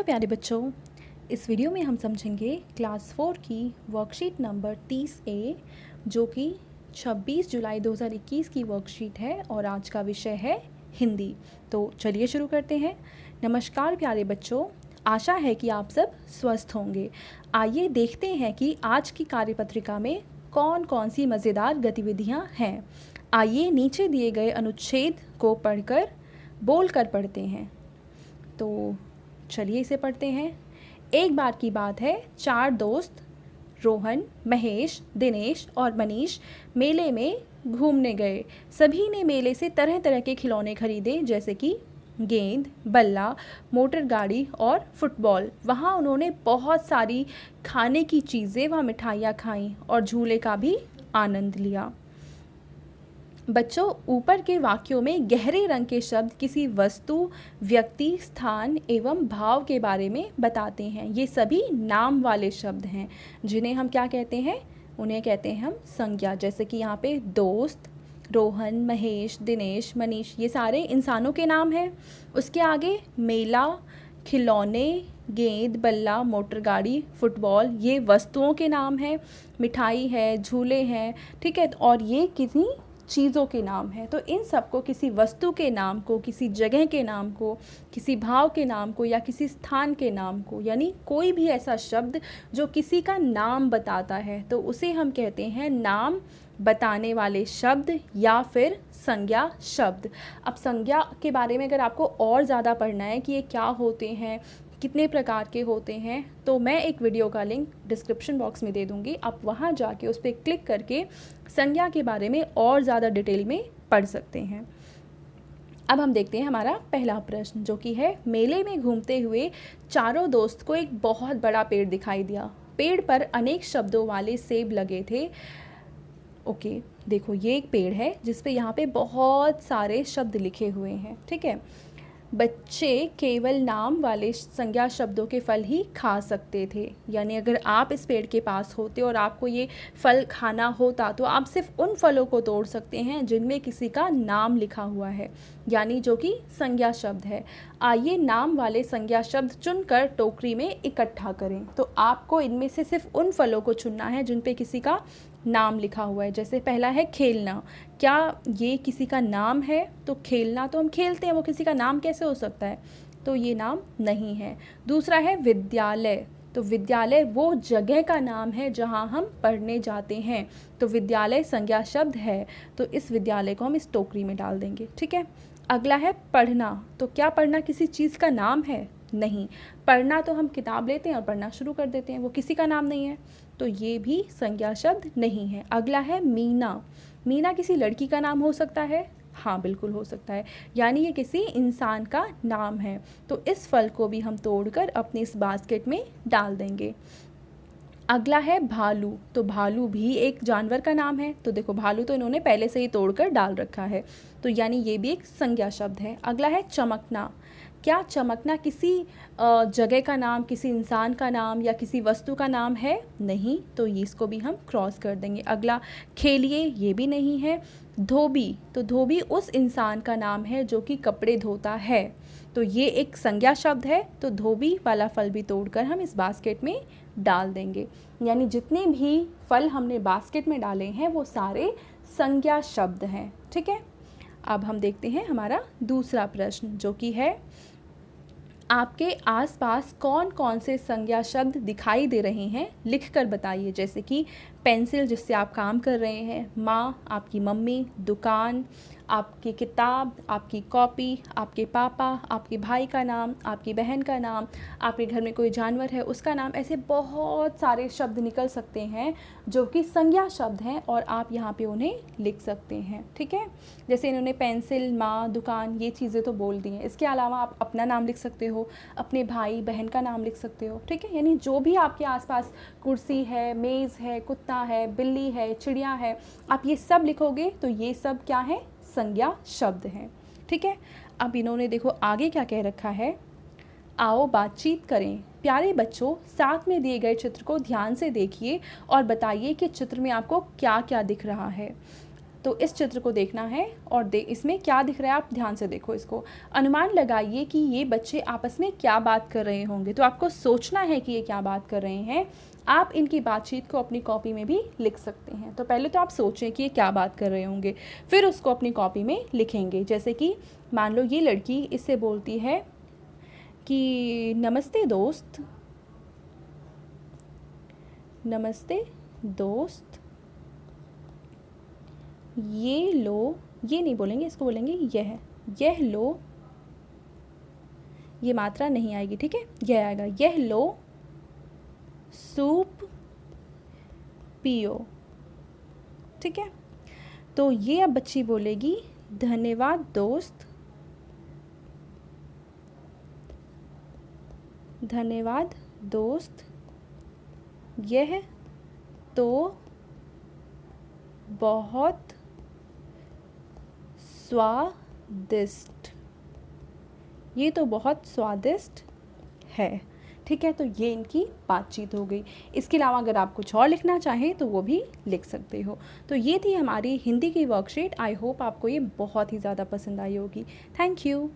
प्यारे बच्चों, इस वीडियो में हम समझेंगे क्लास 4 की वर्कशीट नंबर 30A जो कि 26 जुलाई 2021 की वर्कशीट है और आज का विषय है हिंदी। तो चलिए शुरू करते हैं। नमस्कार प्यारे बच्चों, आशा है कि आप सब स्वस्थ होंगे। आइए देखते हैं कि आज की कार्यपत्रिका में कौन कौन सी मज़ेदार गतिविधियां हैं। आइए नीचे दिए गए अनुच्छेद को पढ़कर बोलकर पढ़ते हैं। तो चलिए इसे पढ़ते हैं। एक बार की बात है, 4 दोस्त रोहन, महेश, दिनेश और मनीष मेले में घूमने गए। सभी ने मेले से तरह तरह के खिलौने खरीदे, जैसे कि गेंद, बल्ला, मोटर गाड़ी और फुटबॉल। वहाँ उन्होंने बहुत सारी खाने की चीज़ें व मिठाइयाँ खाईं और झूले का भी आनंद लिया। बच्चों, ऊपर के वाक्यों में गहरे रंग के शब्द किसी वस्तु, व्यक्ति, स्थान एवं भाव के बारे में बताते हैं। ये सभी नाम वाले शब्द हैं जिन्हें हम क्या कहते हैं? उन्हें कहते हैं हम संज्ञा। जैसे कि यहाँ पे दोस्त, रोहन, महेश, दिनेश, मनीष, ये सारे इंसानों के नाम हैं। उसके आगे मेला, खिलौने, गेंद, बल्ला, मोटर गाड़ी, फुटबॉल, ये वस्तुओं के नाम हैं। मिठाई है, झूले हैं, ठीक है, और ये किसी चीज़ों के नाम हैं। तो इन सबको किसी वस्तु के नाम को, किसी जगह के नाम को, किसी भाव के नाम को या किसी स्थान के नाम को, यानी कोई भी ऐसा शब्द जो किसी का नाम बताता है, तो उसे हम कहते हैं नाम बताने वाले शब्द या फिर संज्ञा शब्द। अब संज्ञा के बारे में अगर आपको और ज़्यादा पढ़ना है कि ये क्या होते हैं, कितने प्रकार के होते हैं, तो मैं एक वीडियो का लिंक डिस्क्रिप्शन बॉक्स में दे दूँगी। आप वहाँ जाके उस पर क्लिक करके संज्ञा के बारे में और ज़्यादा डिटेल में पढ़ सकते हैं। अब हम देखते हैं हमारा पहला प्रश्न, जो कि है मेले में घूमते हुए चारों दोस्त को एक बहुत बड़ा पेड़ दिखाई दिया। पेड़ पर अनेक शब्दों वाले सेब लगे थे। ओके, देखो ये एक पेड़ है जिस पे यहाँ पे बहुत सारे शब्द लिखे हुए हैं, ठीक है। बच्चे केवल नाम वाले संज्ञा शब्दों के फल ही खा सकते थे। यानी अगर आप इस पेड़ के पास होते और आपको ये फल खाना होता तो आप सिर्फ उन फलों को तोड़ सकते हैं जिनमें किसी का नाम लिखा हुआ है, यानी जो कि संज्ञा शब्द है। आइए नाम वाले संज्ञा शब्द चुनकर टोकरी में इकट्ठा करें। तो आपको इनमें से सिर्फ उन फलों को चुनना है जिन पे किसी का नाम लिखा हुआ है। जैसे पहला है खेलना, क्या ये किसी का नाम है? तो खेलना तो हम खेलते हैं, वो किसी का नाम कैसे हो सकता है? तो ये नाम नहीं है। दूसरा है विद्यालय, तो विद्यालय वो जगह का नाम है जहाँ हम पढ़ने जाते हैं, तो विद्यालय संज्ञा शब्द है, तो इस विद्यालय को हम इस टोकरी में डाल देंगे, ठीक है। अगला है पढ़ना, तो क्या पढ़ना किसी चीज़ का नाम है? नहीं, पढ़ना तो हम किताब लेते हैं और पढ़ना शुरू कर देते हैं, वो किसी का नाम नहीं है, तो ये भी संज्ञा शब्द नहीं है। अगला है मीना, मीना किसी लड़की का नाम हो सकता है? हाँ, बिल्कुल हो सकता है, यानी ये किसी इंसान का नाम है। तो इस फल को भी हम तोड़कर अपनी इस बास्केट में डाल देंगे। अगला है भालू, तो भालू भी एक जानवर का नाम है, तो देखो भालू तो इन्होंने पहले से ही तोड़कर डाल रखा है, तो यानी ये भी एक संज्ञा शब्द है। अगला है चमकना, क्या चमकना किसी जगह का नाम, किसी इंसान का नाम या किसी वस्तु का नाम है? नहीं, तो ये इसको भी हम क्रॉस कर देंगे। अगला खेलिए, ये भी नहीं है। धोबी, तो धोबी उस इंसान का नाम है जो कि कपड़े धोता है, तो ये एक संज्ञा शब्द है, तो धोबी वाला फल भी तोड़कर हम इस बास्केट में डाल देंगे। यानी जितने भी फल हमने बास्केट में डाले हैं वो सारे संज्ञा शब्द हैं, ठीक है। अब हम देखते हैं हमारा दूसरा प्रश्न, जो कि है आपके आसपास कौन कौन से संज्ञा शब्द दिखाई दे रहे हैं, लिखकर बताइए। जैसे कि पेंसिल जिससे आप काम कर रहे हैं, माँ, आपकी मम्मी, दुकान, आपकी किताब, आपकी कॉपी, आपके पापा, आपके भाई का नाम, आपकी बहन का नाम, आपके घर में कोई जानवर है उसका नाम, ऐसे बहुत सारे शब्द निकल सकते हैं जो कि संज्ञा शब्द हैं और आप यहाँ पे उन्हें लिख सकते हैं, ठीक है। जैसे इन्होंने पेंसिल, माँ, दुकान, ये चीज़ें तो बोल दी हैं। इसके अलावा आप अपना नाम लिख सकते हो, अपने भाई बहन का नाम लिख सकते हो, ठीक है। यानी जो भी आपके आसपास कुर्सी है, मेज़ है, कुत्ता है, बिल्ली है, चिड़िया है, आप ये सब लिखोगे तो ये सब क्या है? संज्ञा शब्द हैं, ठीक है। अब इन्होंने देखो आगे क्या कह रखा है, आओ बातचीत करें। प्यारे बच्चों, साथ में दिए गए चित्र को ध्यान से देखिए और बताइए कि चित्र में आपको क्या क्या दिख रहा है। तो इस चित्र को देखना है और इसमें क्या दिख रहा है आप ध्यान से देखो इसको। अनुमान लगाइए कि ये बच्चे आपस में क्या बात कर रहे होंगे। तो आपको सोचना है कि ये क्या बात कर रहे हैं। आप इनकी बातचीत को अपनी कॉपी में भी लिख सकते हैं। तो पहले तो आप सोचें कि ये क्या बात कर रहे होंगे, फिर उसको अपनी कॉपी में लिखेंगे। जैसे कि मान लो ये लड़की इससे बोलती है कि नमस्ते दोस्त, नमस्ते दोस्त, ये लो, ये नहीं बोलेंगे, इसको बोलेंगे यह लो, ये मात्रा नहीं आएगी, ठीक है, यह आएगा, यह लो सूप पियो, ठीक है। तो ये अब बच्ची बोलेगी धन्यवाद दोस्त, धन्यवाद दोस्त, यह तो बहुत स्वादिष्ट, ये तो बहुत स्वादिष्ट है, ठीक है। तो ये इनकी बातचीत हो गई। इसके अलावा अगर आप कुछ और लिखना चाहें तो वो भी लिख सकते हो। तो ये थी हमारी हिंदी की वर्कशीट। आई होप आपको ये बहुत ही ज़्यादा पसंद आई होगी। Thank you.